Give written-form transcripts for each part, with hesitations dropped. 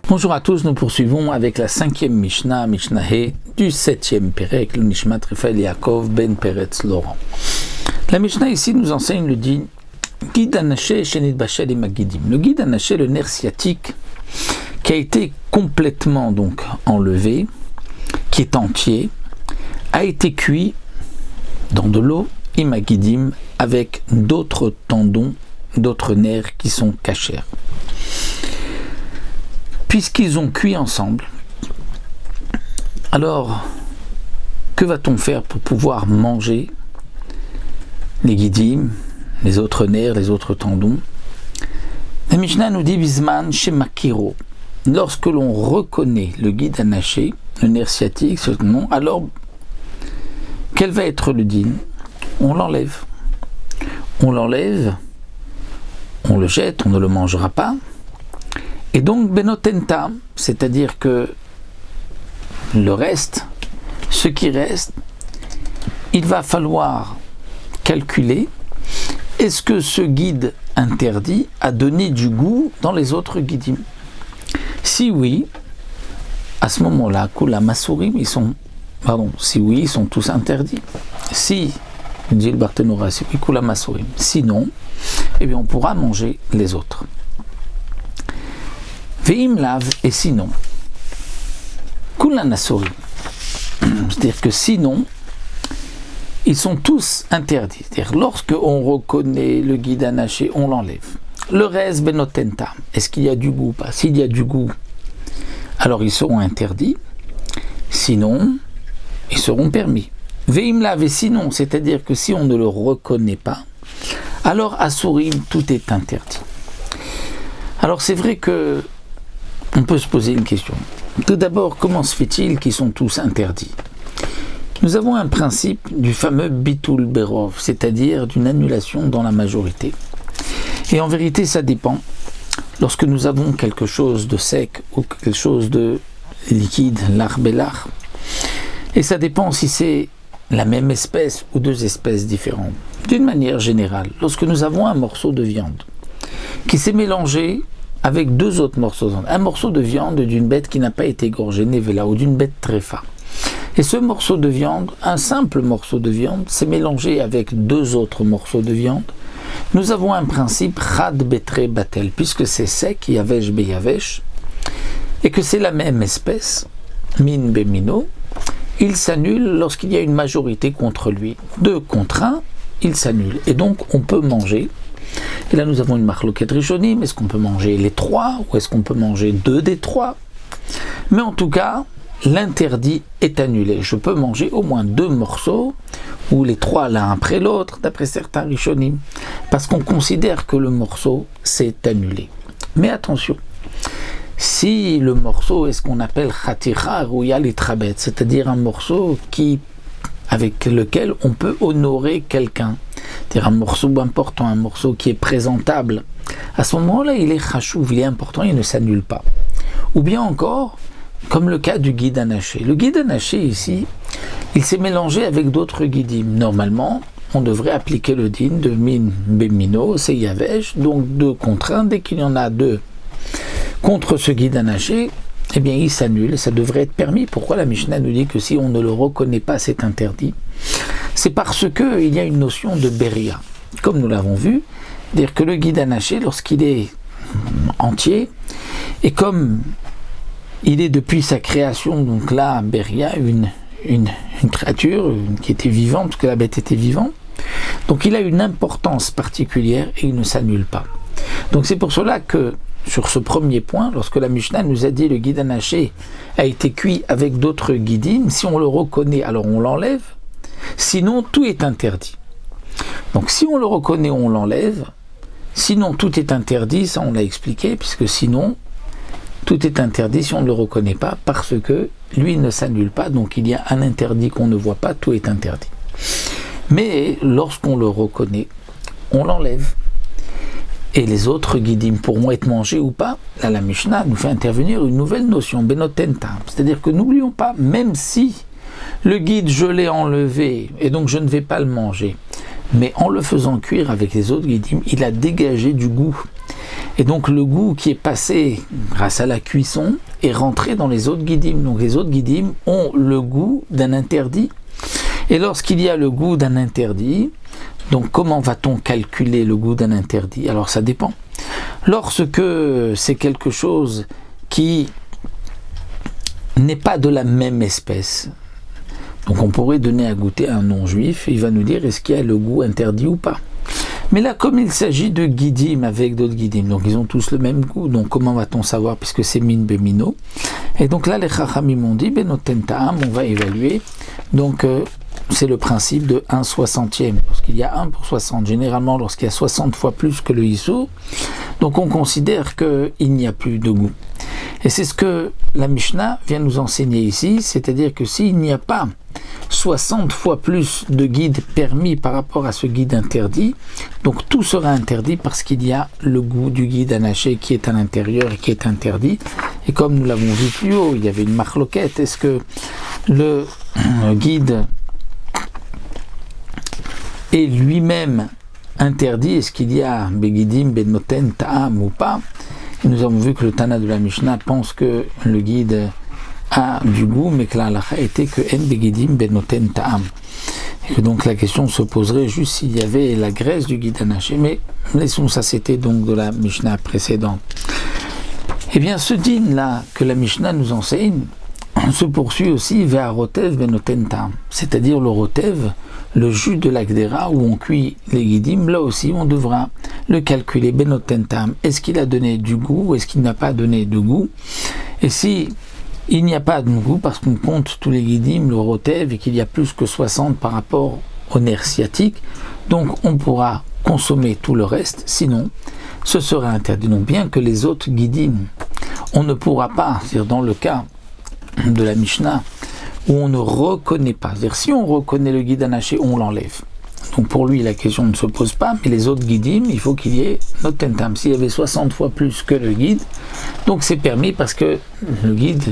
Bonjour à tous, nous poursuivons avec la 5e Mishnah, Mishnah He, du 7e Perek, le Nishmat Raphaël Yaakov Ben Peretz Laurent. La Mishnah ici nous enseigne le dit Guide Anaché Shenit Bachel et Magidim. Le guide Anaché, le nerf sciatique, qui a été complètement donc enlevé, qui est entier, a été cuit dans de l'eau et Magidim avec d'autres tendons, d'autres nerfs qui sont cachés. Puisqu'ils ont cuit ensemble, alors que va-t-on faire pour pouvoir manger les guidim, les autres nerfs, les autres tendons? La Mishnah nous dit Bisman chez Makiro. Lorsque l'on reconnaît le guide anaché, le nerf sciatique, ce nom, alors quel va être le din? On l'enlève. On l'enlève, on le jette, on ne le mangera pas. Et donc, benotenta, c'est-à-dire que le reste, ce qui reste, il va falloir calculer, est-ce que ce guide interdit a donné du goût dans les autres guidim? Si oui, à ce moment-là, kula masurim, si oui, ils sont tous interdits. Si, dit le Barthénora, si oui, kula masurim. Sinon, eh bien, on pourra manger les autres. Veim lave, et sinon, kula nasori, c'est-à-dire que sinon, ils sont tous interdits. C'est-à-dire lorsque on reconnaît le guide anaché, on l'enlève. Le reste, benotenta, est-ce qu'il y a du goût ou pas? S'il y a du goût, alors ils seront interdits. Sinon, ils seront permis. Veim lave, et sinon, c'est-à-dire que si on ne le reconnaît pas, alors asurim, tout est interdit. Alors c'est vrai que on peut se poser une question. Tout d'abord, comment se fait-il qu'ils sont tous interdits? Nous avons un principe du fameux bitul berov, c'est-à-dire d'une annulation dans la majorité. Et en vérité, ça dépend. Lorsque nous avons quelque chose de sec ou quelque chose de liquide, l'ar belar, et ça dépend si c'est la même espèce ou deux espèces différentes. D'une manière générale, lorsque nous avons un morceau de viande qui s'est mélangé avec deux autres morceaux, un morceau de viande d'une bête qui n'a pas été égorgée, nevela, ou d'une bête tréfa. Et ce morceau de viande, un simple morceau de viande, s'est mélangé avec deux autres morceaux de viande. Nous avons un principe chad betre batel, puisque c'est sec, yavesh be yavesh, et que c'est la même espèce, min be mino, il s'annule lorsqu'il y a une majorité contre lui. 2 contre 1, il s'annule. Et donc on peut manger. Et là, nous avons une marloquette rishonim. Est-ce qu'on peut manger les 3 ou est-ce qu'on peut manger 2 des 3? Mais en tout cas, l'interdit est annulé. Je peux manger au moins 2 morceaux ou les 3 l'un après l'autre, d'après certains rishonim, parce qu'on considère que le morceau s'est annulé. Mais attention, si le morceau est ce qu'on appelle khatira ou yalitrabet, c'est-à-dire un morceau avec lequel on peut honorer quelqu'un, c'est-à-dire un morceau important, un morceau qui est présentable, à ce moment-là, il est chachouv, il est important, il ne s'annule pas. Ou bien encore, comme le cas du guide anaché. Le guide anaché ici, il s'est mélangé avec d'autres guidim. Normalement, on devrait appliquer le din de min bemino, c'est yavesh, donc 2 contre 1, dès qu'il y en a 2 contre ce guide anaché, eh bien il s'annule, ça devrait être permis. Pourquoi la Mishnah nous dit que si on ne le reconnaît pas, c'est interdit? C'est parce qu'il y a une notion de beria, comme nous l'avons vu, c'est-à-dire que le guide anaché, lorsqu'il est entier, et comme il est depuis sa création, donc là, beria, une créature qui était vivante, parce que la bête était vivante, donc il a une importance particulière et il ne s'annule pas. Donc c'est pour cela que sur ce premier point, lorsque la Mishnah nous a dit le guide anaché a été cuit avec d'autres guidim, si on le reconnaît, alors on l'enlève, sinon tout est interdit. Donc si on le reconnaît, on l'enlève, sinon tout est interdit, ça on l'a expliqué, puisque sinon tout est interdit si on ne le reconnaît pas, parce que lui ne s'annule pas, donc il y a un interdit qu'on ne voit pas, tout est interdit. Mais lorsqu'on le reconnaît, on l'enlève. Et les autres guidim pourront être mangés ou pas. Là, la Mishnah nous fait intervenir une nouvelle notion, benotenta. C'est-à-dire que n'oublions pas, même si le guide, je l'ai enlevé, et donc je ne vais pas le manger, mais en le faisant cuire avec les autres guidim, il a dégagé du goût. Et donc le goût qui est passé grâce à la cuisson est rentré dans les autres guidim. Donc les autres guidim ont le goût d'un interdit. Et lorsqu'il y a le goût d'un interdit, donc comment va-t-on calculer le goût d'un interdit? Alors ça dépend. Lorsque c'est quelque chose qui n'est pas de la même espèce, donc on pourrait donner à goûter à un non-juif, et il va nous dire est-ce qu'il y a le goût interdit ou pas. Mais là, comme il s'agit de guidim avec d'autres guidim, donc ils ont tous le même goût, donc comment va-t-on savoir puisque c'est min bemino? Et donc là, les chachamim ont dit, benoten ta'am, on va évaluer, donc c'est le principe de 1/60e, lorsqu'il y a 1 pour 60, généralement lorsqu'il y a 60 fois plus que le issour, donc on considère qu'il n'y a plus de goût. Et c'est ce que la Mishnah vient nous enseigner ici, c'est-à-dire que s'il n'y a pas 60 fois plus de guides permis par rapport à ce guide interdit, donc tout sera interdit parce qu'il y a le goût du guide anaché qui est à l'intérieur et qui est interdit. Et comme nous l'avons vu plus haut, il y avait une marloquette, est-ce que le guide est lui-même interdit, est-ce qu'il y a begidim, benoten, ta'am ou pas? Et nous avons vu que le Tana de la Mishnah pense que le guide a du goût, mais que la halakha était que en begidim benoten ta'am. Et que donc la question se poserait juste s'il y avait la graisse du guide anaché. Mais laissons ça, c'était donc de la Mishnah précédente. Eh bien, ce din là que la Mishnah nous enseigne se poursuit aussi vers rotev benoten ta'am, c'est-à-dire le rotev, le jus de l'agdera où on cuit les guidim. Là aussi on devra le calculer benoten ta'am. Est-ce qu'il a donné du goût ou est-ce qu'il n'a pas donné de goût? Et si il n'y a pas de goût parce qu'on compte tous les guidim, le rotev, et qu'il y a plus que 60 par rapport au nerf sciatique, donc on pourra consommer tout le reste, sinon ce sera interdit. Donc bien que les autres guidim, on ne pourra pas, c'est-à-dire dans le cas de la Mishnah où on ne reconnaît pas, c'est-à-dire si on reconnaît le guide anaché, on l'enlève. Donc pour lui la question ne se pose pas, mais les autres guidim, il faut qu'il y ait noten ta'am. S'il y avait 60 fois plus que le guide, donc c'est permis parce que le guide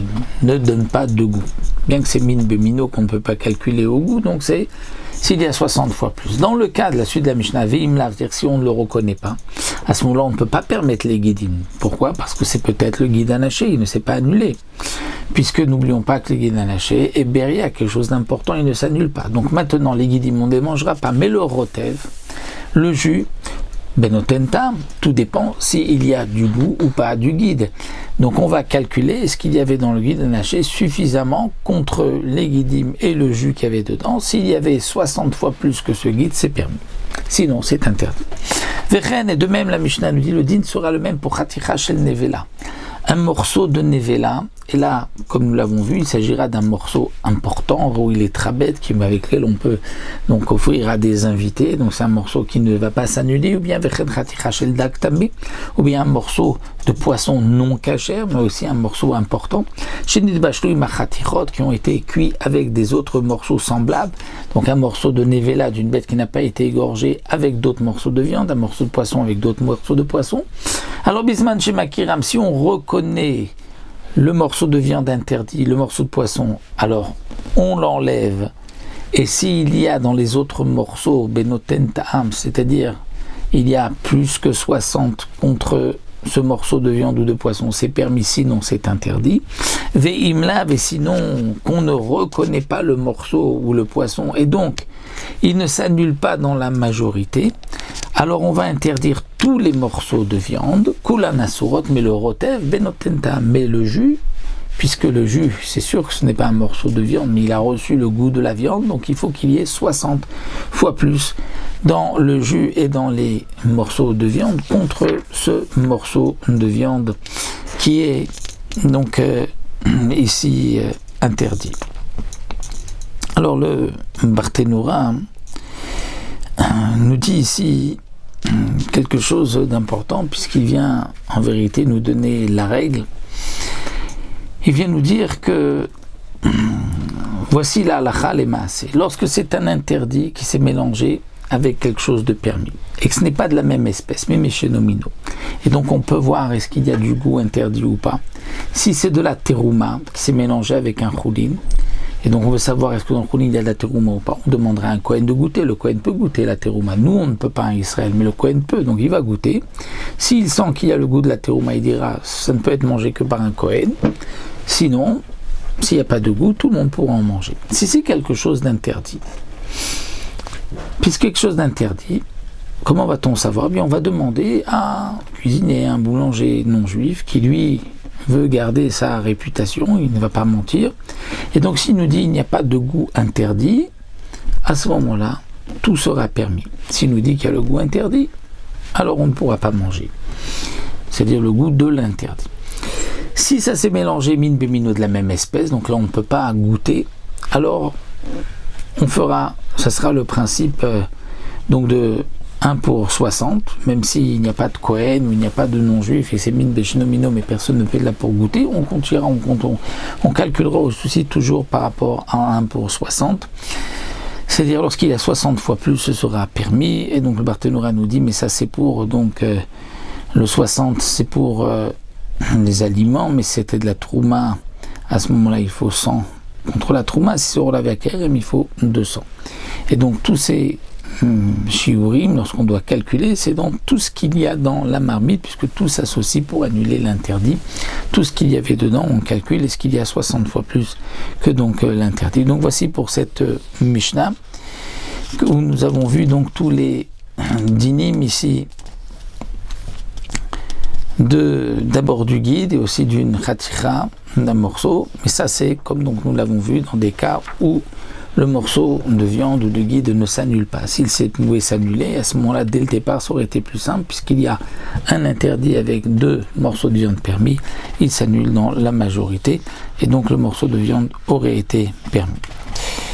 ne donne pas de goût. Bien que c'est min bemino qu'on ne peut pas calculer au goût, donc c'est s'il y a 60 fois plus. Dans le cas de la suite de la Mishnah, ve'imlav, c'est-à-dire si on ne le reconnaît pas, à ce moment-là on ne peut pas permettre les guidim. Pourquoi? Parce que c'est peut-être le guide anaché, il ne s'est pas annulé. Puisque n'oublions pas que les guides anaché est beria, quelque chose d'important, il ne s'annule pas. Donc maintenant les guidim on ne les mangera pas, mais le rotev, le jus, benoten ta'am, tout dépend s'il y a du goût ou pas du guide. Donc on va calculer est-ce qu'il y avait dans le guide anaché suffisamment contre les guidim et le jus qu'il y avait dedans. S'il y avait 60 fois plus que ce guide, c'est permis. Sinon, c'est interdit. Vechen, et de même la Mishnah nous dit le din sera le même pour Khaticha shel nevela. Un morceau de nevela, et là, comme nous l'avons vu, il s'agira d'un morceau important, où il est trabet, avec lequel on peut donc offrir à des invités, donc c'est un morceau qui ne va pas s'annuler, ou bien vechen khaticha shel dak tamé, ou bien un morceau de poisson non cachère, mais aussi un morceau important, chez Nidbashlu machatichot, qui ont été cuits avec des autres morceaux semblables, donc un morceau de nevela d'une bête qui n'a pas été égorgée avec d'autres morceaux de viande, un morceau de poisson avec d'autres morceaux de poisson. Alors bisman chez Makiram, si on reconnaît le morceau de viande interdit, le morceau de poisson, alors on l'enlève. Et s'il y a dans les autres morceaux benoten ta'am, c'est-à-dire il y a plus que 60 contre ce morceau de viande ou de poisson, c'est permis, sinon c'est interdit. Ve'imlav, et sinon qu'on ne reconnaît pas le morceau ou le poisson, et donc il ne s'annule pas dans la majorité, alors on va interdire tous les morceaux de viande, kulan asurot, mais le rotev, benoten ta'am, mais le jus, puisque le jus, c'est sûr que ce n'est pas un morceau de viande, mais il a reçu le goût de la viande, donc il faut qu'il y ait 60 fois plus dans le jus et dans les morceaux de viande contre ce morceau de viande qui est donc ici interdit. Alors le Barthénoura nous dit ici quelque chose d'important, puisqu'il vient en vérité nous donner la règle. Il vient nous dire que voici la halakha les maaseh. Lorsque c'est un interdit qui s'est mélangé avec quelque chose de permis, et que ce n'est pas de la même espèce, mais chez nomino, et donc on peut voir est-ce qu'il y a du goût interdit ou pas. Si c'est de la terouma qui s'est mélangé avec un choulin, Et donc on veut savoir est-ce que dans le Khouline il y a de la terouma ou pas. On demandera à un Kohen de goûter. Le Kohen peut goûter la terouma. Nous on ne peut pas en Israël, mais le Kohen peut. Donc il va goûter. S'il sent qu'il y a le goût de la terouma, il dira ça ne peut être mangé que par un Kohen. Sinon, s'il n'y a pas de goût, tout le monde pourra en manger. Si c'est quelque chose d'interdit, puisque quelque chose d'interdit, comment va-t-on savoir? Bien, on va demander à un cuisinier, un boulanger non juif qui lui veut garder sa réputation, il ne va pas mentir. Et donc s'il nous dit il n'y a pas de goût interdit, à ce moment-là, tout sera permis. S'il nous dit qu'il y a le goût interdit, alors on ne pourra pas manger. C'est-à-dire le goût de l'interdit. Si ça s'est mélangé mine bémino de la même espèce, donc là on ne peut pas goûter, alors on fera, ça sera le principe donc de 1 pour 60, même s'il n'y a pas de Kohen ou il n'y a pas de non-juif et c'est mine béchinomino, mais personne ne fait de là pour goûter, on calculera aussi toujours par rapport à 1 pour 60. C'est-à-dire lorsqu'il y a 60 fois plus, ce sera permis. Et donc le Barthénoura nous dit, mais ça c'est pour, donc le 60 c'est pour les aliments, mais c'était de la trouma. À ce moment-là, il faut 100. Contre la trouma, si c'est au lavé à Kérem, il faut 200. Et donc tous ces shiurim, lorsqu'on doit calculer, c'est dans tout ce qu'il y a dans la marmite, puisque tout s'associe pour annuler l'interdit. Tout ce qu'il y avait dedans, on calcule, est-ce qu'il y a 60 fois plus que donc l'interdit. Donc voici pour cette Mishnah, où nous avons vu donc tous les dinim ici, d'abord du guide et aussi d'une khatira, d'un morceau, mais ça c'est comme donc nous l'avons vu dans des cas où le morceau de viande ou de guide ne s'annule pas. S'il pouvait s'annuler, à ce moment-là, dès le départ, ça aurait été plus simple, puisqu'il y a un interdit avec 2 morceaux de viande permis, il s'annule dans la majorité, et donc le morceau de viande aurait été permis.